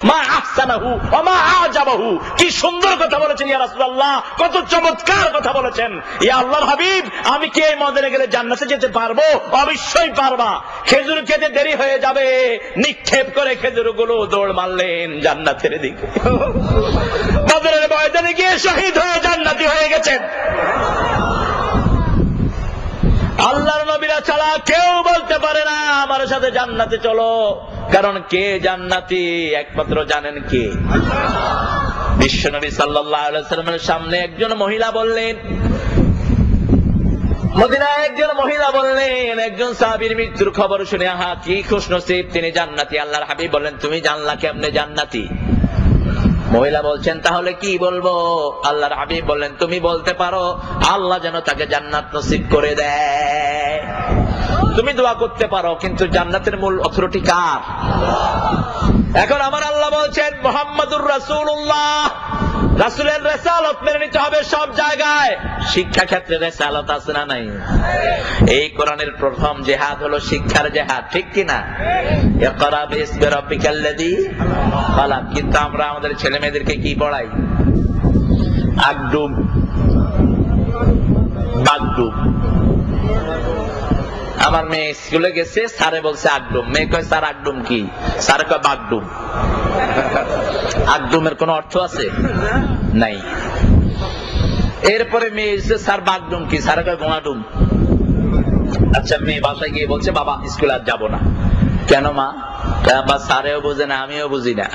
মা আহসানাহু ওয়া মা আজাবাহু, কি সুন্দর কথা বলেছেন ইয়া রাসূলুল্লাহ, কত চমৎকার কথা বলেছেন। ইয়া আল্লাহর হাবিব, আমি কি এই মদিনায় গেলে জান্নাতে যেতে পারবো? অবশ্যই পারবা। খেজুর খেতে দেরি হয়ে যাবে, নিক্ষেপ করে খেজুরগুলো দৌড় মারলেন জান্নাতের দিকে। বদরের ময়দানে গিয়ে শহীদ হয়ে জান্নাতি হয়ে গেছেন। আল্লাহর নবীরা ছাড়া কেউ বলতে পারে না আমার সাথে জান্নাতে চলো, কারণ কে জান্নাতি একমাত্র জানেন কে? বিশ্বনবী সাল্লাল্লাহু আলাইহি ওয়াসাল্লামের সামনে একজন মহিলা বললেন, মদিনায় একজন মহিলা বললেন, একজন সাহাবীর মৃত্যুর খবর শুনে আহা কি খুশনসিব, তিনি জান্নাতি। আল্লাহর হাবিব বললেন, তুমি জানলা কেমনে জান্নাতি? মহিলা বলছেন, তাহলে কি বলবো? আল্লাহর হাবিব বললেন, তুমি বলতে পারো আল্লাহ যেন তাকে জান্নাত নসিব করে দেয়। তুমি দোয়া করতে পারো, কিন্তু জান্নাতের মূল অথরিটি কার? এখন আমার আল্লাহ বলছেন মুহাম্মাদুর রাসূলুল্লাহ, রাসূলের রিসালাত মেনে নিতে হবে সব জায়গায়। শিক্ষা ক্ষেত্রে রিসালাত আছে না নাই? এই কোরআনের প্রথম জিহাদ হলো শিক্ষার জিহাদ, ঠিক কি না? ইকরা বিসমি রাব্বিকাল্লাযী খালাক। কিন্তু আমরা আমাদের ছেলে মেয়েদেরকে কি পড়াই? আগডুম বাগডুম। আমার মেয়ে স্কুলে গেছে, স্যারে বলছে আগডুম, মেয়ে কয় স্যার আগডুম কি? স্যারে কয় বাগডুম। আগডুমের কোন অর্থ আছে? নাই। এরপরে মেয়ে এসে স্যার বাগডুম কি? স্যারে কয় গোয়াডুম। আচ্ছা, মেয়ে বাসায় গিয়ে বলছে বাবা স্কুলে আর যাবো না। কেন মা? বা স্যারেও বুঝে না, আমিও বুঝি না।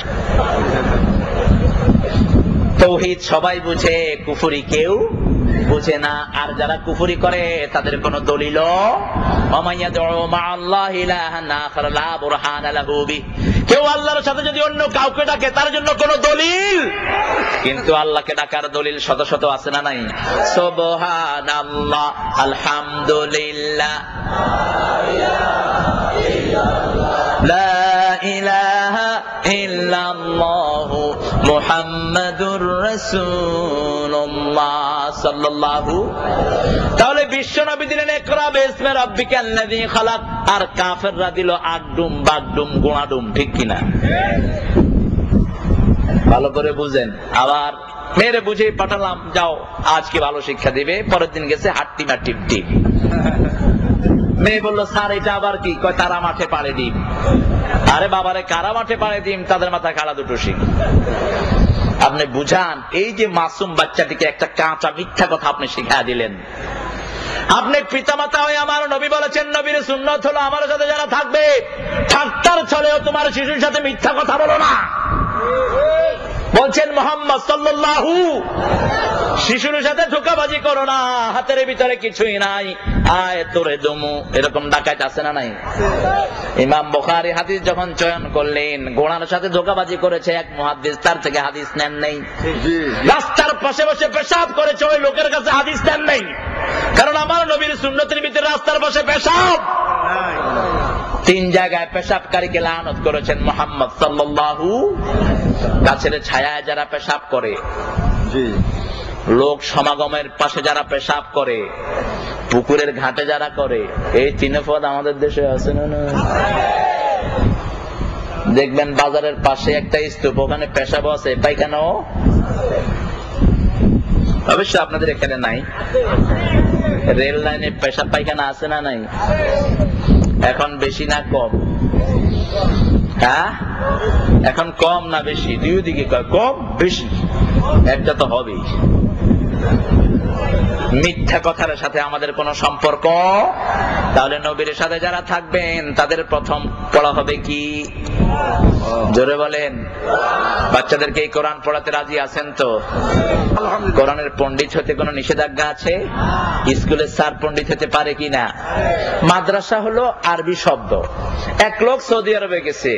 তাওহীদ সবাই বুঝে, কুফরি কেউ বুঝে না। আর যারা কুফরি করে তাদের কোন দলিল, কেউ আল্লাহর সাথে যদি অন্য কাউকে ডাকে তার জন্য কোন দলিল, কিন্তু আল্লাহকে ডাকার দলিল শত শত আছে না নাই? সুবহানাল্লাহ, আলহামদুলিল্লাহ, লা ইলাহা ইল্লাল্লাহু মুহাম্মাদুর রাসূলুল্লাহ সাল্লাল্লাহু। তাহলে বিশ্বনবী দিলেন ইকরা বিসমি রাব্বিকাল্লাযী খালাক, আর কাফেররা দিল আগডুম বাগডুম গোয়াডুম, ঠিক কিনা? ভালো করে বুঝেন। আবার মেরে বুঝে পাঠালাম, যাও আজকে ভালো শিক্ষা দিবে। পরের দিন গেছে হাট্টি মাটি ডিম। মেয়ে বললো স্যার এটা আবার কি? কয় তারা মাঠে পাড়ে ডিম। আরে বাবারে, কারা মাঠে পাড়ে ডিম? তাদের মাথায় কালা দুটো শিং। আপনি বুঝান, এই যে মাসুম বাচ্চাটিকে একটা কাঁচা মিথ্যা কথা আপনি শিখা দিলেন। আপনি পিতামাতা হয়ে আমার নবী বলেছেন, নবীর সুন্নাত হলো আমার সাথে যারা থাকবে ঠাট্টার ছলেও তোমার শিশুর সাথে মিথ্যা কথা বলো না। বলছেন মুহাম্মদ সাল্লাল্লাহু, শিশুর সাথে ধোঁকাবাজি করো না, হাতের ভিতরে কিছুই নাই, আয় তোরে দমু, এরকম ডাকাত আছে না নাই? ইমাম বুখারী হাদিস যখন চয়ন করলেন, ঘোড়ার সাথে ধোঁকাবাজি করেছে এক মুহাদ্দিস, তার থেকে হাদিস নেন নেই। রাস্তার পাশে বসে পেশাব করেছে, ওই লোকের কাছে হাদিস নেন নেই, কারণ আমার নবীর সুন্নতের ভিতরে রাস্তার পাশে পেশাব। 3 জায়গায় পেশাবকারীকে লানত করেছেন মুহাম্মদ সাল্লাল্লাহু। গাছের ছায়ায় যারা পেশাব করে, লোক সমাগমের পাশে যারা পেশাব করে, পুকুরের ঘাটে যারা করে, এই 3 পদ আমাদের দেশে আছে না? দেখবেন বাজারের পাশে একটা স্তূপ, ওখানে পেশাব আছে, পায়খানাও অবশ্য আপনাদের এখানে নাই। রেল লাইনে পেশাব পায়খানা আছে না নাই? এখন বেশি না কম? হ্যাঁ, এখন কম না বেশি? দুই দিকে কম বেশি, একটা তো হবেই। মিথ্যা কথার সাথে আমাদের কোন সম্পর্ক। তাহলে নবীর সাথে যারা থাকবেন তাদের প্রথম পড়া হবে কি? জোরে বলেন। বাচ্চাদেরকে এই কোরআন পড়াতে রাজি আছেন তো? কোরআনের পণ্ডিত হতে কোনো নিষেধাজ্ঞা আছে? স্কুলের স্যার পণ্ডিত হতে পারে কিনা? মাদ্রাসা হলো আরবি শব্দ। এক লোক সৌদি আরবে গেছে,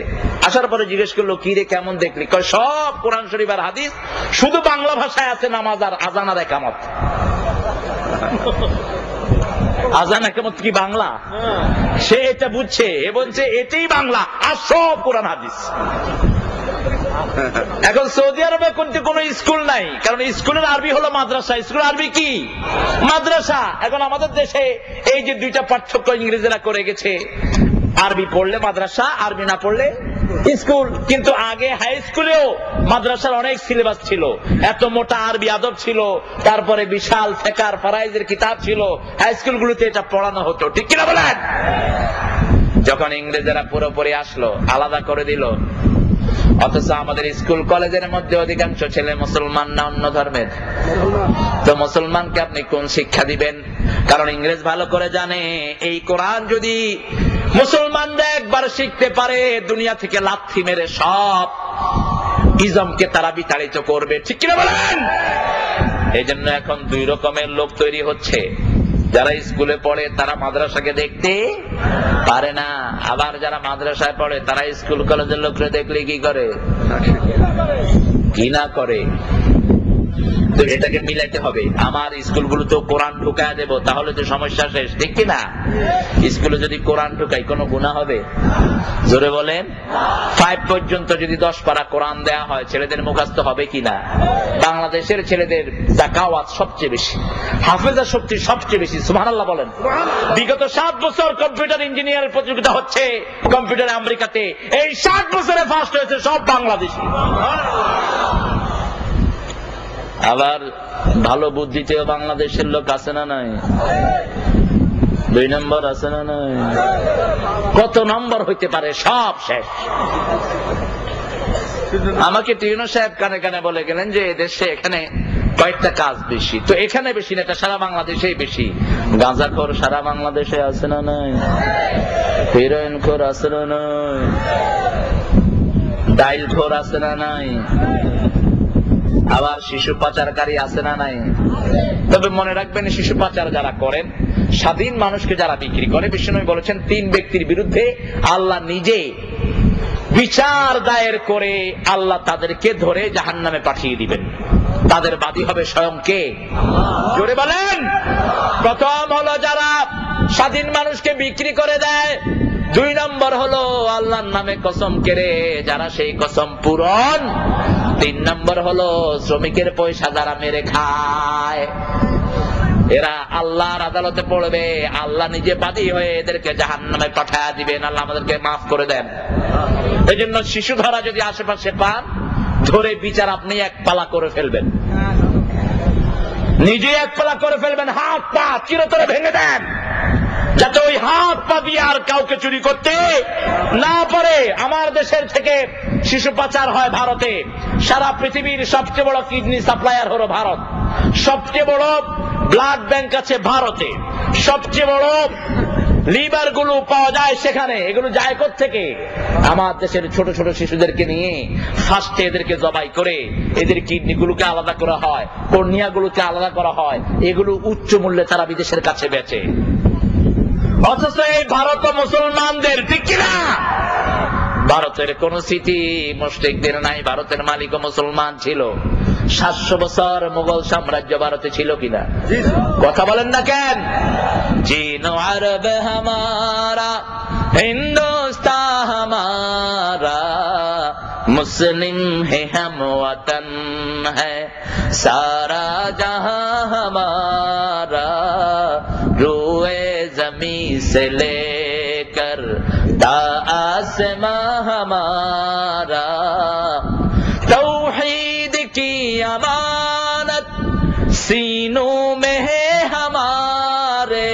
আসার পরে জিজ্ঞেস করলো, কি রে কেমন দেখলি? কয় সব কোরআন শরীফ আর হাদিস, শুধু বাংলা ভাষায় আছে নামাজ আর আযান আর ইকামত। আযান ইকামত কি বাংলা? সে এটা বুঝছে, এ বলছে এটাই বাংলা, আর সব কোরআন হাদিস। এখন সৌদি আরবে কিন্তু কোন স্কুল নাই, কারণ স্কুলের আরবি হলো মাদ্রাসা। স্কুল আরবি কি? মাদ্রাসা। এখন আমাদের দেশে এই যে 2টা পার্থক্য ইংরেজরা করে গেছে, আরবি পড়লে মাদ্রাসা, আরবি না পড়লে স্কুল। কিন্তু আগে হাই স্কুলেও মাদ্রাসার অনেক সিলেবাস ছিল, এত মোটা আরবি আদব ছিল, তারপরে বিশাল ফেকার ফারাইজের কিতাব ছিল, হাই স্কুলগুলোতে এটা পড়ানো হতো, ঠিক কিনা বলেন? যখন ইংরেজেরা পুরোপুরি আসলো, আলাদা করে দিল, অথচ আমাদের স্কুল কলেজের মধ্যে অধিকাংশ ছেলে মুসলমান না অন্য ধর্মের। তো মুসলমানকে আপনি কোন শিক্ষা দিবেন? কারণ ইংরেজ ভালো করে জানে এই কোরআন যদি মুসলমানরা একবার শিখতে পারে, দুনিয়া থেকে লাথি মেরে সব ইজমকে তারা বিতাড়িত করবে, ঠিক কিনা বলেন? এই জন্য এখন দুই রকমের লোক তৈরি হচ্ছে। যারা স্কুলে পড়ে তারা মাদ্রাসাকে দেখতে পারে না, আবার যারা মাদ্রাসায় পড়ে তারা স্কুল কলেজের লোকরা দেখলে কি করে, কি না করে। তো এটাকে মিলাইতে হবে। আমার স্কুলগুলোতে কোরআন ঢুকায় দেব, তাহলে তো সমস্যা শেষ, ঠিক কিনা? স্কুলে যদি কোরআন ঢুকাই কোনো গুনাহ হবে? জোরে বলেন। 5 পর্যন্ত যদি 10 পারা কোরআন দেয়া হয়, ছেলেদের মুখস্থ হবে কিনা? বাংলাদেশের ছেলেদের যাকাওয়াত সবচেয়ে বেশি, হাফেজা শক্তি সবচেয়ে বেশি, সুবহানাল্লাহ বলেন। বিগত 7 বছর কম্পিউটার ইঞ্জিনিয়ারের প্রতিযোগিতা হচ্ছে কম্পিউটার আমেরিকাতে, এই 7 বছরে ফার্স্ট হয়েছে সব বাংলাদেশি। আবার ভালো বুদ্ধিতেও বাংলাদেশের লোক আছে না নাই? 2 নম্বর আছে না নাই? কত নম্বর হইতে পারে, সব শেষ। আমাকে টিউনো সাহেব কানে কানে বলে গেলেন যে দেশে এখানে কয়েকটা কাজ বেশি, তো এখানে বেশি না, এটা সারা বাংলাদেশেই বেশি। গাঁজাখোর সারা বাংলাদেশে আছে না নাই? হেরোইনখোর আছে না নাই? ডাইলখোর আছে না নাই? আবার শিশু পাচারকারী আছে না নাই? তবে মনে রাখবেন, শিশু পাচার যারা করেন, স্বাধীন মানুষকে যারা বিক্রি করে, বিশ্বনবী বলেছেন 3 ব্যক্তির বিরুদ্ধে আল্লাহ নিজে বিচার দায়ের করে আল্লাহ তাদেরকে ধরে জাহান্নামে পাঠিয়ে দিবেন। তাদের বাদী হবে স্বয়ং কে? জোরে বলেন। প্রথম হলো যারা স্বাধীন মানুষকে বিক্রি করে দেয়। 2 নম্বর হলো আল্লাহর নামে কসম কেড়ে যারা সেই কসম পূরণ। 3 নম্বর হলো শ্রমিকের পয়সা যারা মেরে খায়। এরা আল্লাহর আদালতে পড়বে, আল্লাহ নিজে বাদী হয়ে এদেরকে জাহান্নামে পাঠিয়ে দিবেন। আল্লাহ আমাদেরকে মাফ করে দেন। এই জন্য শিশু ধরা যদি আশেপাশে পান, ধরে বিচার আপনি এক পালা করে ফেলবেন, নিজে এক পালা করে ফেলবেন, হাত পা চিরতরে ভেঙে দেন, যাতে ওই হাত পা দিয়ে আর কাউকে চুরি করতে না পারে। আমার দেশের থেকে শিশু পাচার হয় ভারতে। সারা পৃথিবীর সবচেয়ে বড় কিডনি সাপ্লায়ার হলো ভারত, সবচেয়ে বড় ব্লাড ব্যাংক আছে ভারতে, সবচেয়ে বড় লিভার গুলো পাওয়া যায় সেখানে। এগুলো যায় কোত্থেকে? আমার দেশের ছোট ছোট শিশুদেরকে নিয়ে ফার্স্টে এদেরকে জবাই করে এদের কিডনি গুলোকে আলাদা করা হয়, কর্নিয়া গুলোকে আলাদা করা হয়, এগুলো উচ্চ মূল্যে তারা বিদেশের কাছে বেচে। অথচ এই ভারত মুসলমানদের, ঠিক কিনা? ভারতের কোন স্মৃতি মুশরিকদের নাই। ভারতের মালিক মুসলমান ছিল। 700 বছর মুঘল সাম্রাজ্য ভারতে ছিল কিনা? কথা বলেন না কেন? চীন আরব হামারা, হিন্দুস্তান হামারা, মুসলিম হে হাম ওয়াতন হ্যায়, সারা জাহাं हमारा, रूए जमी से लेकर ता आसमां हमारा, तौहीद की अमानत सीनों में है हमारे,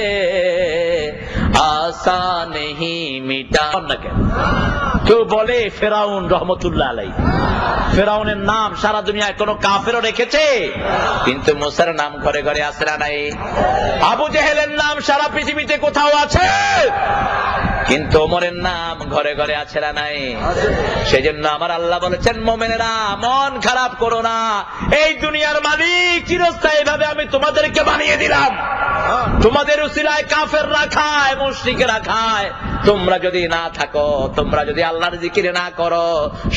आसा नहीं मिटा। কেউ বলে ফেরাউন রহমতুল্লাহ আলাইহি, ফেরাউনের নাম সারা দুনিয়ায় কোন কাফেরও রেখেছে? কিন্তু মুসার নাম ঘরে ঘরে আছে না নাই? আবু জেহেলের নাম সারা পৃথিবীতে কোথাও আছে? কিন্তু ওমরের নাম ঘরে ঘরে আছে না নাই? সেজন্য আমার আল্লাহ বলেছেন, মুমিনেরা মন খারাপ করো না, এই দুনিয়ার মালিক চিরস্থায়ী ভাবে আমি তোমাদেরকে বানিয়ে দিলাম। তোমাদের উসিলায় কাফেররা খায়, মুশরিকরা খায়। তোমরা যদি না থাকো, তোমরা যদি আল্লাহর জিকির না করো,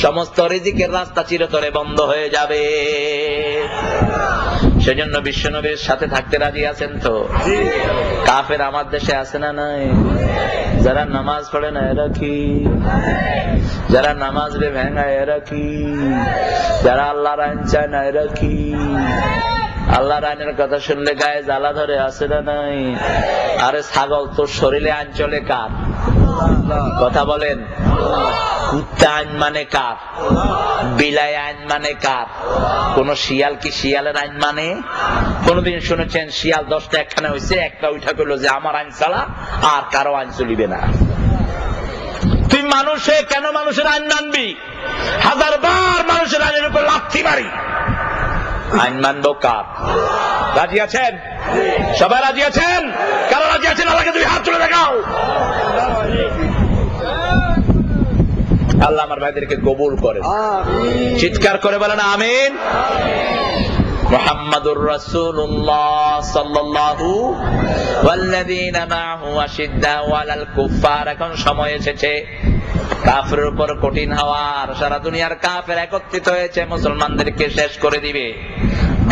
সমস্ত রিজিকের রাস্তা চিরতরে বন্ধ হয়ে যাবে। সেজন্য বিশ্বনবীর সাথে থাকতে রাজি আছেন তো? কাফের আমার দেশে আছে না নাই? যারা নামাজ পড়ে না এরা কি? যারা নামাজ রে ভেঙায় এরা কি? যারা আল্লাহর আইন চায় না এরা কি? আল্লাহর আইনের কথা শুনলে গায়ে জ্বালা ধরে, আছে না নাই? আরে ছাগল, তোর শরীরে আইন চলে কার? কথা বলেন। কুত্তা আইন মানে কার? বিলাই আইন মানে কার? কোন শিয়াল কি শিয়ালের আইন মানে? কোনদিন শুনেছেন শিয়াল 10টা একখানে হয়েছে, একটা উঠা করলো যে আমার আইন ছাড়া আর কারো আইন চলিবে না? তুই মানুষে কেন মানুষের আইন মানবি? 1000 বার মানুষের আইনের উপর লাথি মারি, আইন মানবো কার? রাজি আছেন? সবাই রাজি আছেন? কারা রাজি আছেন আল্লাহকে তুমি হাত তুলে দেখাও। আল্লাহ আমার ভাইদেরকে কবুল করে, চিৎকার করে বলেন আমিন। মুহাম্মাদুর রাসূলুল্লাহ সাল্লাল্লাহু ওয়াল্লাযীনা মাআহু আশিদ্দাউ আলাল কুফফার। এখন সময় এসেছে কাফেরের উপর কঠিন হওয়ার। সারা দুনিয়ার কাফের একত্রিত হয়েছে মুসলমানদেরকে শেষ করে দিবে।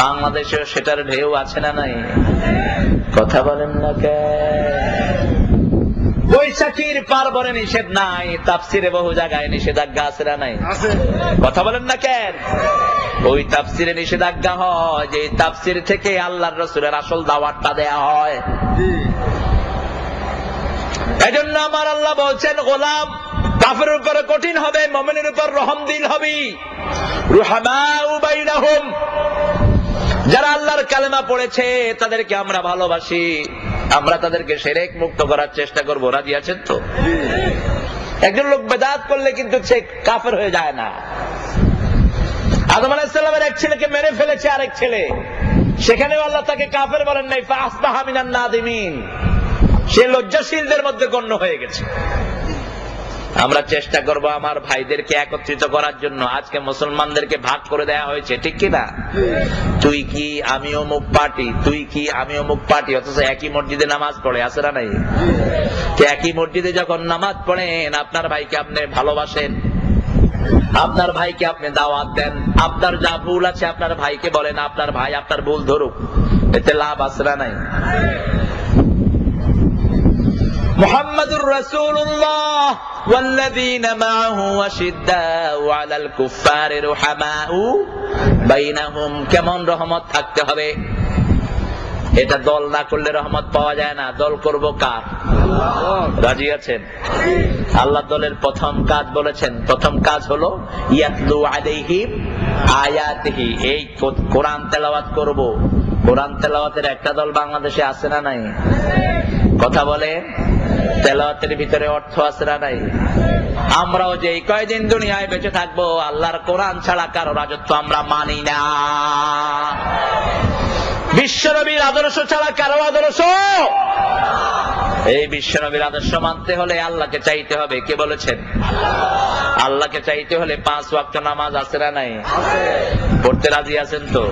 বাংলাদেশে সেটার ঢেউ আছে না নাই? কথা বলেন না কেন? বৈশাখীর পার্বণে নিষেধ নাই, তাফসিরে বহু জায়গায় নিষেধাজ্ঞা আছে না নাই? কথা বলেন না কেন? ওই তাফসিরে নিষেধাজ্ঞা হয় যে তাফসির থেকে আল্লাহর রাসূলের আসল দাওয়াতটা দেয়া হয়। এজন্য আমার আল্লাহ বলছেন গোলাম কাফেরের উপর কঠিন হবে, মুমিনের উপর রহমদিল হবি। রুহামাউ বাইনাহুম, যারা আল্লাহর কালেমা পড়েছে তাদেরকে আমরা ভালোবাসি, আমরা তাদেরকে শিরক মুক্ত করার চেষ্টা করব। রাজি আছেন তো? একজন লোক বেদাত করলে কিন্তু সে কাফের হয়ে যায় না। আদম আলাইহিস সালামের এক ছেলেকে মেরে ফেলেছে আরেক ছেলে, সেখানেও আল্লাহ তাকে কাফের বলেন নাই, ফাসবাহা মিনান নাদিমিন, সে লজ্জাশীলদের মধ্যে গণ্য হয়ে গেছে। আমরা চেষ্টা করব আমার ভাইদেরকে একত্রিত করার জন্য। আজকে মুসলমানদেরকে ভাগ করে দেয়া হয়েছে, ঠিক কিনা? তুই কি আমি অমুক পার্টি, তুই কি আমি অমুক পার্টি, অথচ একই মসজিদে নামাজ পড়ে, আছে না নাই? একই মসজিদে যখন নামাজ পড়েন, আপনার ভাইকে আপনি ভালোবাসেন, আপনার ভাইকে আপনি দাওয়াত দেন, আপনার যা ভুল আছে আপনার ভাইকে বলেন, আপনার ভাই আপনার ভুল ধরুক, এতে লাভ আছে না নাই? মুহাম্মাদুর রাসূলুল্লাহ ওয়াল্লাযীনা মাআহু আশিদ্দাউ আলাল কুফফারি রুহামাউ বাইনাহুম। কেমন রহমত থাকতে হবে? এটা দল না করলে রহমত পাওয়া যায় না। দল করব কার? রাজি আছেন? আল্লাহ দলের প্রথম কাজ বলেছেন, প্রথম কাজ হলো ইয়াতলু আলাইহিম আয়াতিহি, এই কোরআন তেলাওয়াত করব। কোরআন তেলাওয়াতের একটা দল বাংলাদেশে আছে না নাই? কথা বলে, তেলাওয়াতের ভিতরে অর্থ আছে না নাই? আমরাও যে কয়দিন দুনিয়ায় বেঁচে থাকবো আল্লাহর কোরআন ছাড়া কারো রাজত্ব আমরা মানি না। বিশ্বনবীর আদর্শ ছাড়া কারো আদর্শ। এই বিশ্বনবীর আদর্শ মানতে হলে আল্লাহকে চাইতে হবে। কে বলেছেন? আল্লাহকে চাইতে হলে 5 ওয়াক্ত নামাজ আছে না নাই? পড়তে রাজি আছেন তো?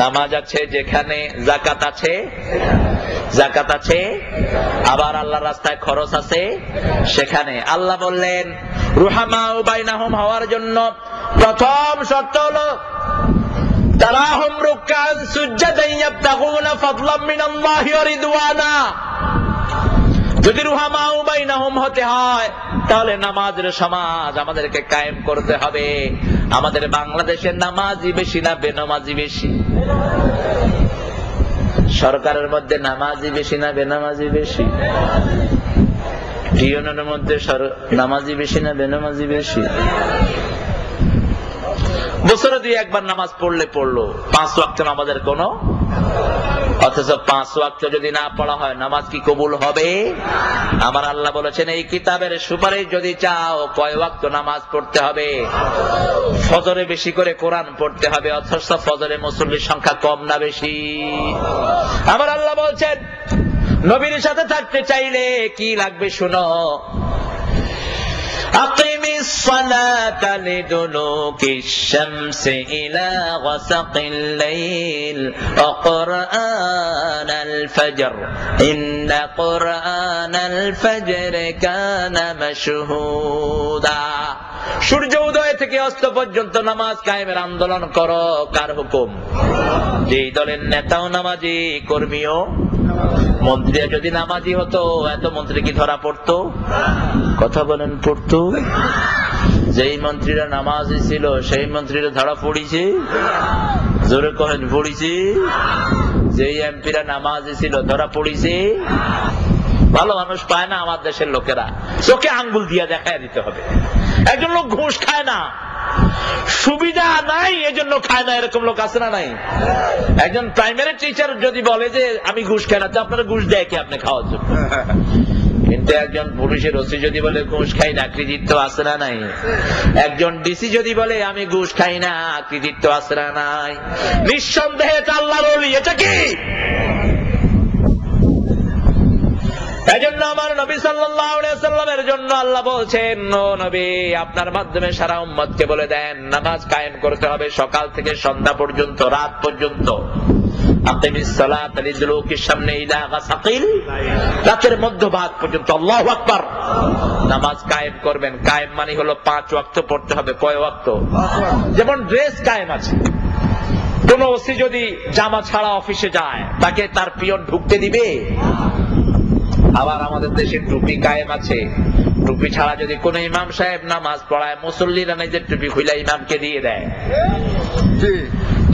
নামাজ আছে যেখানে, যাকাত আছে, যাকাত আছে, আবার আল্লাহর রাস্তায় খরচ আছে সেখানে। আল্লাহ বললেন রুহামাউ বাইনাহুম হওয়ার জন্য প্রথম শর্ত হলো তারাহুম রুকআন সুজদান ইয়াবতাগুনা ফাদলাম মিনাল্লাহি ওয়া রিদওয়ানা। যদি রুহামাউ বাইনাহুম হতে হয় তাহলে নামাজের সমাজ আমাদেরকে কায়েম করতে হবে। আমাদের বাংলাদেশের নামাজি বেশি না বেনামাজি বেশি? সরকারের মধ্যে নামাজি বেশি না বেনামাজি বেশি? ইউনিয়নের মধ্যে নামাজি বেশি না বেনামাজি বেশি? বছরে 2 একবার নামাজ পড়লে পড়লো, 5 ওয়াক্ত নামাজের কোন, অথচ 5 ওয়াক্ত যদি না পড়া হয় নামাজ কি কবুল হবে? আমার আল্লাহ বলেছেন এই কিতাবের সুপারিশ যদি চাও কয় ওয়াক্ত নামাজ পড়তে হবে? ফজরে বেশি করে কোরআন পড়তে হবে, অথচ ফজরে মুসল্লির সংখ্যা কম না বেশি? আমার আল্লাহ বলছেন নবীর সাথে থাকতে চাইলে কি লাগবে শুনো। أقم الصلاة لدلوك الشمس إلى غسق الليل وقرآن الفجر إن قرآن الفجر كان مشهودا। সূর্য উদয় থেকে অস্ত পর্যন্ত নামাজ কায়েমের আন্দোলন করো। কার হুকুম? যেই দলের নেতাও নামাজি, কর্মীও। মন্ত্রীরা যদি নামাজি হতো এত মন্ত্রী কি ধরা পড়তো? কথা বলেন, পড়তো? যেই মন্ত্রীরা নামাজি ছিল সেই মন্ত্রীরা ধরা পড়িছে? জোরে কহেন, পড়িছে? যেই এমপিরা নামাজি ছিল ধরা পড়িছে? ভালো মানুষ পায় না আমার দেশের লোকেরা, চোখে আঙ্গুল দিয়া দেখায় দিতে হবে। একজন লোক ঘুষ খায় না, সুবিধা নাই এজন্য খায় না, এরকম লোক আছে না নাই? একজন প্রাইমারি টিচার যদি বলে যে আমি ঘুষ খাই না, তো আপনারা ঘুষ দেয় কি আপনি খাওয়ার জন্য? কিন্তু একজন পুলিশের ওসি যদি বলে ঘুষ খাই না, কৃতিত্ব আছে না নাই? একজন ডিসি যদি বলে আমি ঘুষ খাই না, কৃতিত্ব আছে না নাই? নিঃসন্দেহে এটা আল্লাহর ওলি। এটা কি? এজন্য আমার নবী সাল্লাল্লাহু আলাইহি ওয়াসাল্লামের জন্য আল্লাহ বলছেন, ও নবী আপনার মাধ্যমে সারা উম্মতকে বলে দেন নামাজ কায়েম করতে হবে সকাল থেকে সন্ধ্যা পর্যন্ত, রাত পর্যন্ত। আকিমিস সালাতা লিদুলুকিশ শামসি ইলা গাসাকিল, রাতের মধ্যভাগ পর্যন্ত। আল্লাহু আকবার। নামাজ কায়েম করবেন। কায়েম মানে হলো 5 ওয়াক্ত পড়তে হবে। কয় ওয়াক্ত? যেমন ড্রেস কায়েম আছে, কোন ওসি যদি জামা ছাড়া অফিসে যায় তাকে তার পিয়ন ঢুকতে দিবে? আবার আমাদের দেশে টুপি কায়েম আছে, টুপি ছাড়া যদি কোন ইমাম সাহেব নামাজ পড়ায়, মুসল্লিরা নিজের টুপি খুলে ইমামকে দিয়ে দেয়।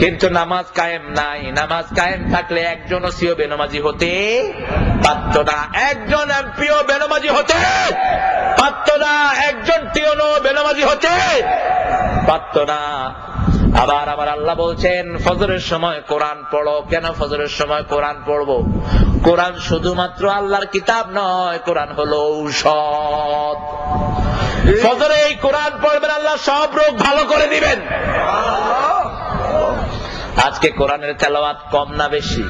কিন্তু নামাজ কায়েম নাই। নামাজ কায়েম থাকলে একজন ওসিও বেনামাজি হতে পারত না, একজন এমপিও বেনামাজি হতে পারত না, একজন টিওনও বেনামাজি হতে পারত না। আবার আমার আল্লাহ বলছেন ফজরের সময় কোরআন পড়ো। কেন ফজরের সময় কোরআন পড়বো? কোরআন শুধুমাত্র আল্লাহর কিতাব নয়, কোরআন হলো ঔষধ। ফজরে এই কোরআন পড়বেন, আল্লাহ সব রোগ ভালো করে দিবেন। আজকে কোরআনের তেলাওয়াত কম না বেশি?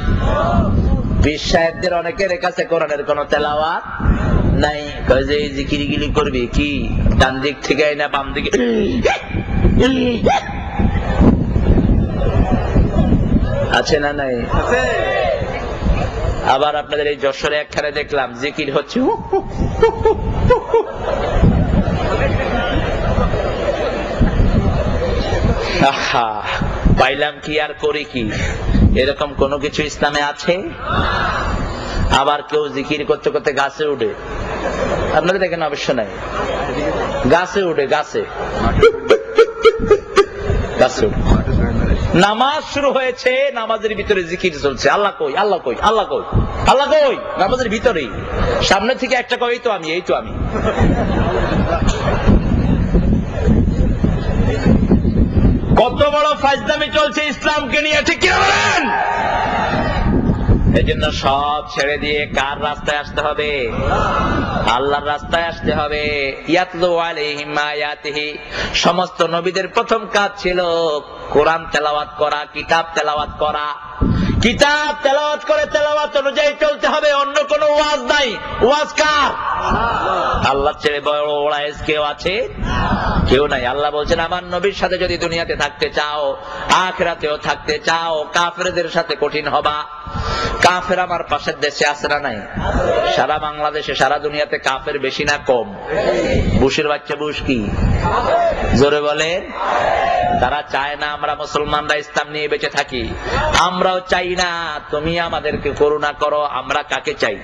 পীর সাহেবদের অনেকের কাছে কোরআনের কোন তেলাওয়াত নাই। কয় যে এই জিকিরগুলি করবি কি ডান দিক থেকে না বাম দিকে? আছে না নাই? আবার আপনাদের এই যশোরে একখানে দেখলাম জিকির হচ্ছে, পাইলাম কি আর করি কি? এরকম কোন কিছু ইসলামে আছে? আবার কেউ জিকির করতে করতে গাছে উঠে, আপনারা দেখেন অবশ্য নাই, গাছে উঠে, গাছে গাছে উঠে। নামাজ শুরু হয়েছে, নামাজের ভিতরে জিকির চলছে, আল্লাহ কই, আল্লাহ কই, আল্লাহ কই, আল্লাহ কই, নামাজের ভিতরেই। সামনে থেকে একটা কই, এই তো আমি, এই তো আমি। কত বড় ফাজলামি চলছে ইসলামকে নিয়ে, ঠিক কি বলেন? এই জন্য সব ছেড়ে দিয়ে কার রাস্তায় আসতে হবে? আল্লাহর রাস্তায় আসতে হবে। ইয়াতলু আলাইহিম আয়াতিহি, সমস্ত নবীদের প্রথম কাজ ছিল কোরআন তেলাওয়াত করা, কিতাব তেলাওয়াত করা। কিতাব তেলাওয়াত করে তেলাওয়াত অনুযায়ী চলতে হবে, অন্য কোনো ওয়াজ নাই। ওয়াজ কার? আল্লাহ ছেড়ে বড় ওয়াজ কেউ আছে? কেউ নাই। আল্লাহ বলছেন আমার নবীর সাথে যদি দুনিয়াতে থাকতে চাও, আখিরাতেও থাকতে চাও, কাফেরদের সাথে কঠিন হবা। কাফের আমার পাশের দেশে আছে না নাই? সারা বাংলাদেশে, সারা দুনিয়াতে কাফের বেশি না কম? বুশের বাচ্চা বুশ কি জোরে বলেন? তারা চায় না আমরা মুসলমানরা ইসলাম নিয়ে বেঁচে থাকি। আমরাও চাই না তুমি আমাদেরকে করুণা করো। আমরা কাকে চাই?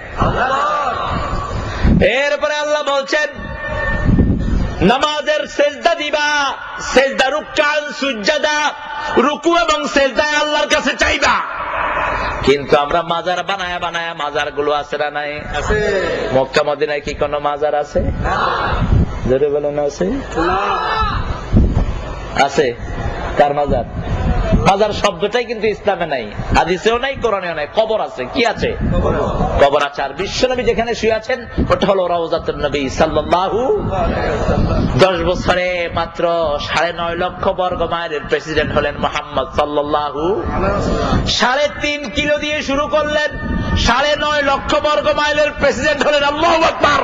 এরপরে আল্লাহ বলছেন নামাজের সেজদা দিবা, সেজদা রুকআন সুজদা, রুকু এবং সেজদায় আল্লাহর কাছে চাইবা। কিন্তু আমরা মাজার বানায়া বানায়া, মাজার গুলো আছে না নাই? মক্কা মদিনায় কি কোন মাজার আছে? জোরে বলেন আছে? আছে। কার মাজার? মাজার শব্দটাই কিন্তু ইসলামে নাই, হাদিসেও নাই, কোরআনেও নাই। কবর আছে। কি আছে? কবর আছে। আর বিশ্বনবী যেখানে শুয়ে আছেন ওটা হলো রওজাতুন নবী সাল্লাল্লাহু আলাইহি ওয়াসাল্লাম। 10 বছরে মাত্র 9.5 লক্ষ বর্গ মাইলের প্রেসিডেন্ট হলেন মুহাম্মদ সাল্লাল্লাহু আলাইহি ওয়াসাল্লাম। 3.5 কিলো দিয়ে শুরু করলেন, 9.5 লক্ষ বর্গ মাইলের প্রেসিডেন্ট হলেন। আল্লাহু আকবার।